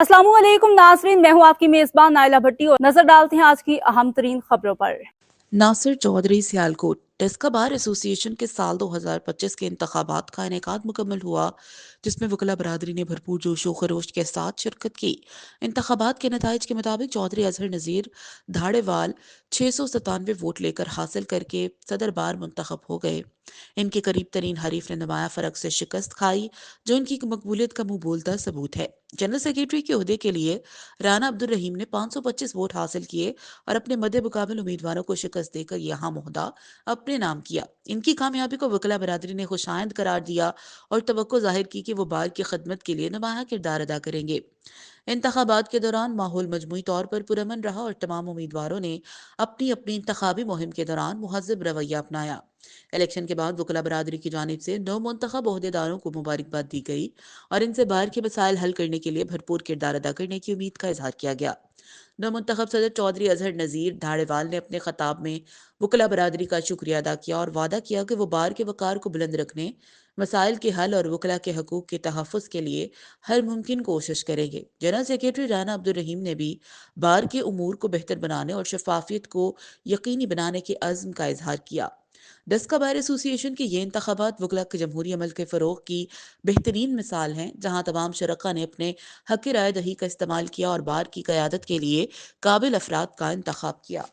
अस्सलाम वालेकुम नाज़रीन, मैं हूँ आपकी मेज़बान नाइला भट्टी और नजर डालते हैं आज की अहम तरीन खबरों पर। नासिर चौधरी सियालकोट टेस्का बार एसोसिएशन के साल 2025 के इंतखाबात का इनेकाद मुकम्मल हुआ, जिसमें वकला बरादरी ने भरपूर जोशो खरोश के साथ शिरकत की। इंतखाबात के नताइज के मुताबिक चौधरी अजहर नज़ीर धाड़ेवाल 697 वोट लेकर हासिल करके सदर बार मुंतखब हो गए। इनके करीब तरीन हरीफ ने नुमाया फर्क से शिकस्त खाई, जो इनकी मकबूलियत का मुंह बोलता सबूत है। जनरल सेक्रेटरी के ओहदे के लिए राना अब्दुल रहीम ने 525 वोट हासिल किए और अपने मद्दे मुकाबिल उम्मीदवारों को शिकस्त देकर यहाँ मुहदा अपने नाम किया। इनकी कामयाबी को वकला बरादरी ने खुशाइंद करार दिया और तवक्को जाहिर की कि वो बार की खदमत के लिए नुमाया किरदार अदा करेंगे। इंतखाबात के दौरान माहौल मजमूई तौर पर पुरअमन रहा और तमाम उम्मीदवारों ने अपनी अपनी इंतखाबी मुहिम के दौरान मुहज़्ज़ब रवैया अपनाया। इलेक्शन के बाद वकला बरादरी की जानिब से नौ मुंतखब ओहदेदारों को मुबारकबाद दी गई और इनसे बाहर के मसाइल हल करने के लिए भरपूर किरदार अदा करने की उम्मीद का इजहार किया गया। नौमुंतखब सदर चौधरी अजहर नज़ीर धाड़ेवाल ने अपने खताब में वकला बरादरी का शुक्रिया अदा किया और वादा किया कि वो बार के वकार को बुलंद रखने, मसाइल के हल और वकला के हकूक़ के तहफ़्फ़ुज़ के लिए हर मुमकिन कोशिश करेंगे। जनरल सेक्रेटरी राना अब्दुल रहीम ने भी बार के उमूर को बेहतर बनाने और शफाफियत को यकीनी बनाने के अज़्म का इजहार किया। डस्का बार एसोसिएशन के ये इंतखाबात वकला के जमहूरी अमल के फ़रोग़ की बेहतरीन मिसाल हैं, जहाँ तमाम शरका ने अपने हक़ राय दही का इस्तेमाल किया और बार की क़यादत के लिए काबिल अफराद का इंतखाब किया।